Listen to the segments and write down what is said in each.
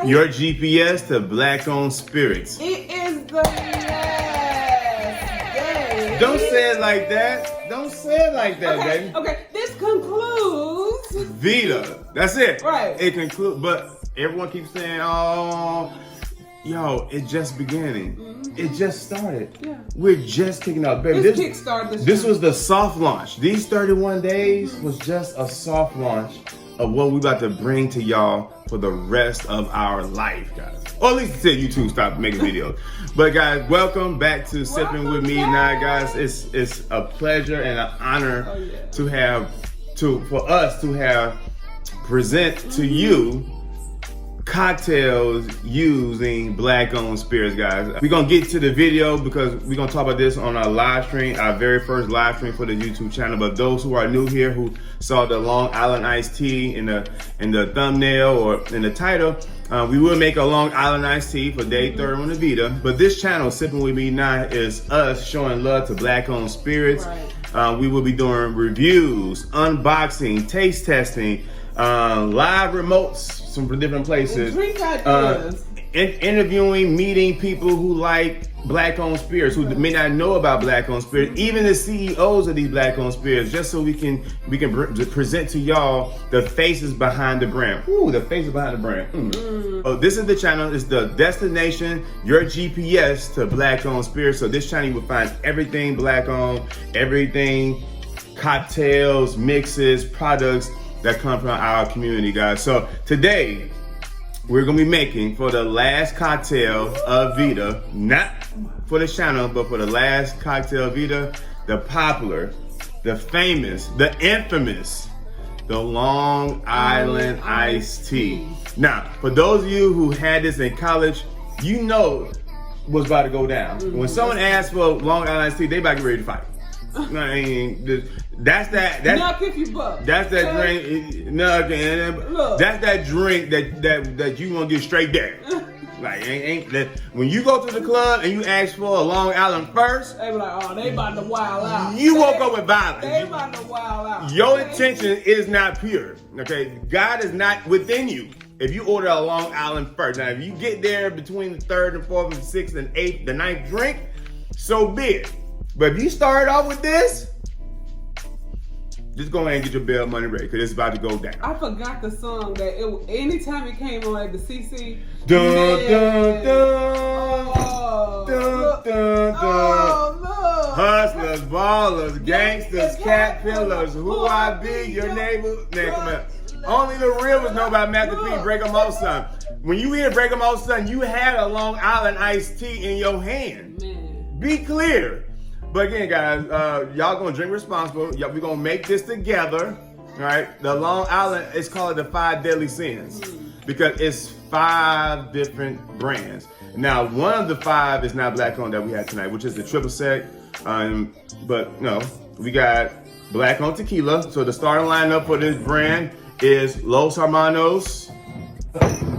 Your GPS to black-owned spirits. It is the last day. Don't say it like that. Don't say it like that, Okay, baby. okay. This concludes VEDA. That's it. Right. It concludes, but everyone keeps saying, oh, yo, it's just beginning. It just started. Yeah. We're just kicking off, baby. This kickstart This journey. was the soft launch. These 31 days was just a soft launch of what we about to bring to y'all for the rest of our life, guys. Or at least until YouTube stop making videos. But guys, welcome back to Sippin with me now, guys. It's a pleasure and an honor for us to have present to you cocktails using black-owned spirits, guys. We're gonna get to the video because we're gonna talk about this on our live stream, our very first live stream for the YouTube channel. But those who are new here, who saw the Long Island iced tea in the thumbnail or in the title, we will make a Long Island iced tea for day 30 on the VEDA. But this channel, Sippin with Me Now, is us showing love to black-owned spirits. Right. We will be doing reviews, unboxing, taste testing, live remotes from different places, drink ideas, interviewing, meeting people who like black-owned spirits, who may not know about black-owned spirits, even the CEOs of these black-owned spirits, just so we can present to y'all the faces behind the brand. Ooh, the faces behind the brand. Oh, this is the channel. It's the destination, your GPS to black-owned spirits. So this channel you will find everything black-owned, everything cocktails, mixes, products that come from our community, guys. So today, we're gonna be making for the last cocktail of VEDA, not for the channel, but for the last cocktail of VEDA, the popular, the famous, the infamous, the Long Island iced tea. Now, for those of you who had this in college, you know what's about to go down. When someone asks for Long Island iced tea, they about to get ready to fight. I mean, that's that. Knock if you buck. That's that drink. No, that's that drink that you want to get straight there. Like ain't that when you go to the club and you ask for a Long Island first, They be like, oh, they about to wild out. you woke up with violence. They about to wild out. Your intention is not pure. Okay, God is not within you. If you order a Long Island first, now if you get there between the 3rd and 4th and 6th and 8th, the 9th drink, so be it. But if you start off with this, just go ahead and get your bail money ready, because it's about to go down. I forgot the song that anytime it came on at the CC. Dun, man. dun, dun, Oh, dun, look. dun, dun. Oh, look. Hustlers, ballers, gangsters, cat pillars, who I be, your neighbor. Man, come on. Only the real ones know about Mcqueen Break 'em Off, son. When you hear Break 'em Off, son, you had a Long Island iced tea in your hand. Man. Be clear. But again, guys, y'all gonna drink responsible. We're gonna make this together, all right? The Long Island, it's called the 5 Deadly Sins because it's 5 different brands. Now, one of the 5 is not black owned that we had tonight, which is the triple sec. But no, we got black owned tequila. So the starting lineup for this brand is Los Hermanos.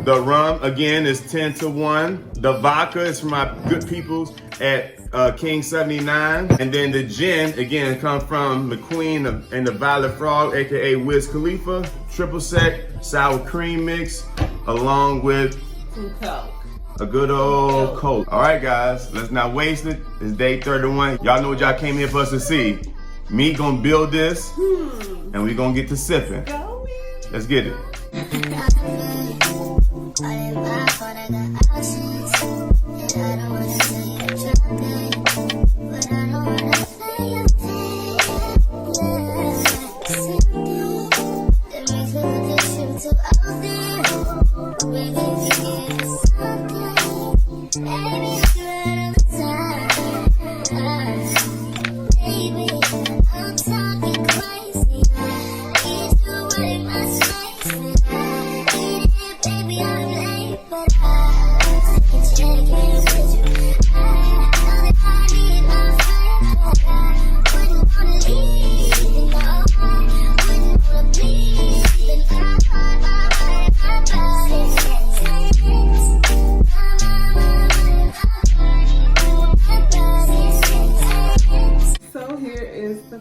The rum, again, is 10-1. The vodka is from my good peoples at King 79. And then the gin, again, comes from Mcqueen and the Violet Fog, aka Wiz Khalifa. Triple sec, sour cream mix, along with Some Coke. a good old Coke. All right, guys, let's not waste it. It's day 31. Y'all know what y'all came here for us to see. Me gonna build this, and we gonna get to sipping. Let's get it.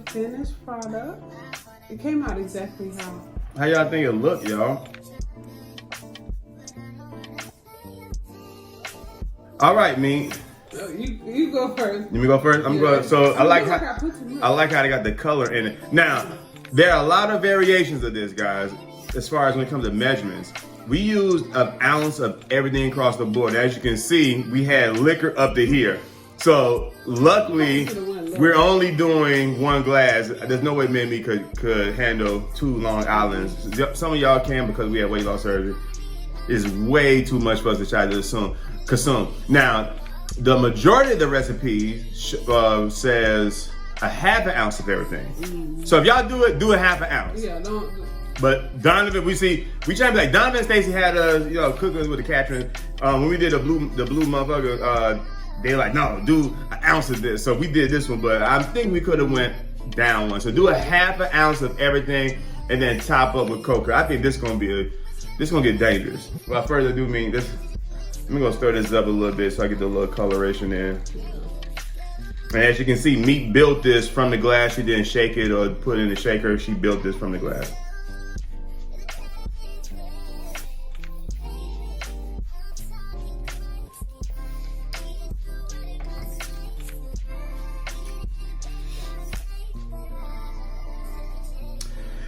Finished product. It came out exactly how y'all think it look, y'all? All right, me. You go first. Let me go first. I'm going. So I like how they got the color in it. Now there are a lot of variations of this, guys. As far as when it comes to measurements, we used an ounce of everything across the board. As you can see, we had liquor up to here. So luckily, we're only doing one glass. There's no way me and me could handle 2 Long Islands. Some of y'all can because we have weight loss surgery. It's way too much for us to try to consume. Now, the majority of the recipes says a half an ounce of everything. Mm-hmm. So if y'all do a half an ounce. Yeah, don't. But Donovan, we try to be like Donovan and Stacey had us, cooking us with the Catherine. When we did the blue motherfucker, they like, no, do an ounce of this. So we did this one, but I think we could have went down one. So do a half an ounce of everything and then top up with cocoa. I think this gonna get dangerous. Without further ado, let me go stir this up a little bit so I get the little coloration in. And as you can see, Meat built this from the glass. She didn't shake it or put it in the shaker. She built this from the glass.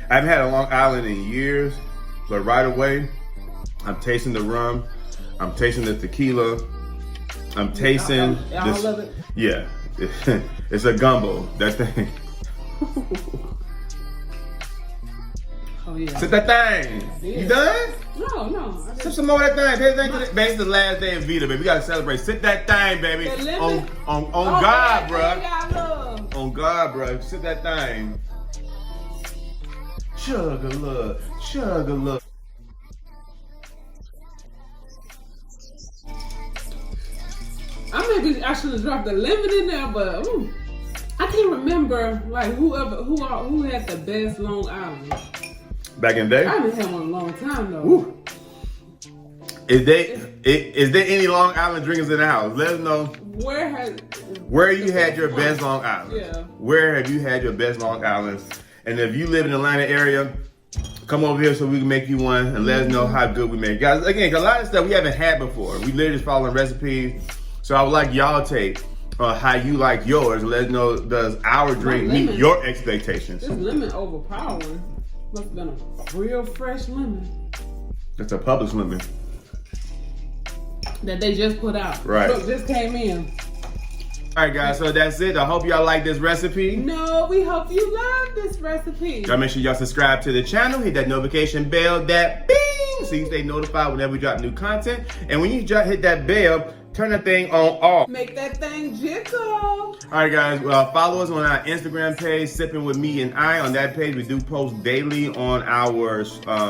I haven't had a Long Island in years, but right away, I'm tasting the rum, I'm tasting the tequila, I'm tasting this. Love it. Yeah, it's a gumbo, that thing. Oh yeah. Sip that thing. Yeah. You done? No. Sip some more of that thing. Pay attention to this. Baby, it's the last day of VEDA, baby. We gotta celebrate. Sip that thing, baby. On God, bro. On God, bro. Sip that thing. Chug a look. I should have dropped the lemon in there, but I can't remember like who had the best Long Island. Back in the day? I haven't had one in a long time though. Woo. Is there any Long Island drinkers in the house? Let us know. Where you had your best Long Island? Yeah. Where have you had your best Long Island? And if you live in the Atlanta area, come over here so we can make you one and let us know how good we make. Guys, again, a lot of stuff we haven't had before. We literally just following recipes. So I would like y'all to take how you like yours and let us know, does our drink meet your expectations? This lemon overpowering. Must have been a real fresh lemon. That's a Publix lemon. That they just put out. Right. Look, just came in. All right, guys, so that's it. I hope y'all like this recipe. No, we hope you love this recipe. Y'all make sure y'all subscribe to the channel, hit that notification bell, that bing, so you stay notified whenever we drop new content. And when you hit that bell, turn the thing on off. Make that thing jiggle. All right, guys, follow us on our Instagram page, Sippin with Me and I. On that page, we do post daily on our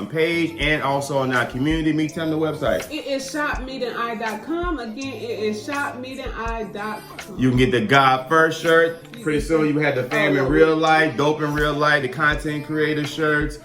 page and also on our community. Me, tell them the website. It is shopmeteandi.com. Again, it is shopmeteandi.com. You can get the God First shirt. Pretty soon you have the Fam in Real Life, Dope in Real Life, the Content Creator shirts,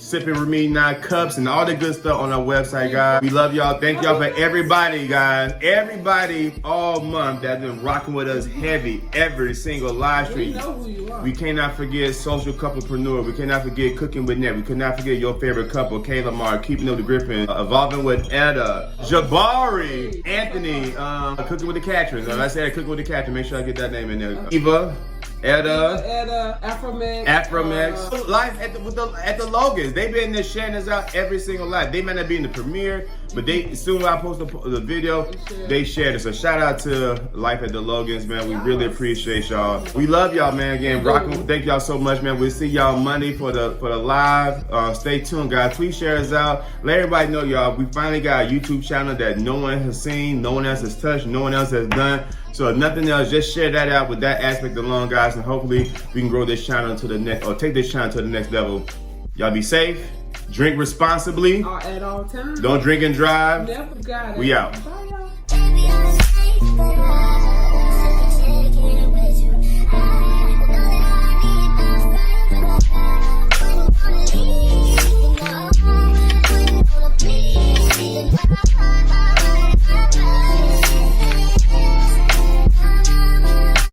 Sippin with Me Now cups, and all the good stuff on our website, guys. We love y'all. Thank y'all for everybody, guys. Everybody all month that's been rocking with us heavy every single live stream. We know who you are. We cannot forget Social Couplepreneur. We cannot forget Cooking with Net. We cannot forget your favorite couple, Kayla Mar, Keeping Up the Griffins, Evolving with Etta, Jabari, Anthony, Cooking with the Catherine. Like I said, Cooking with the Catherine. Make sure I get that name in there. Eva. Etta, Afromax. Live at the Logans. They've been there sharing us out every single live. They might not be in the premiere, but as soon as I post the video, they shared it. So shout out to Life at the Logans, man. We really appreciate y'all. We love y'all, man. Again, rocking. Thank y'all so much, man. We'll see y'all Monday for the live. Stay tuned, guys. Please share us out. Let everybody know, y'all. We finally got a YouTube channel that no one has seen, no one else has touched, no one else has done. So if nothing else, just share that out with that aspect alone, guys, and hopefully we can grow this channel to the next, or take this channel to the next level. Y'all be safe, drink responsibly. At all times. Don't drink and drive. Never got it. We out. Bye.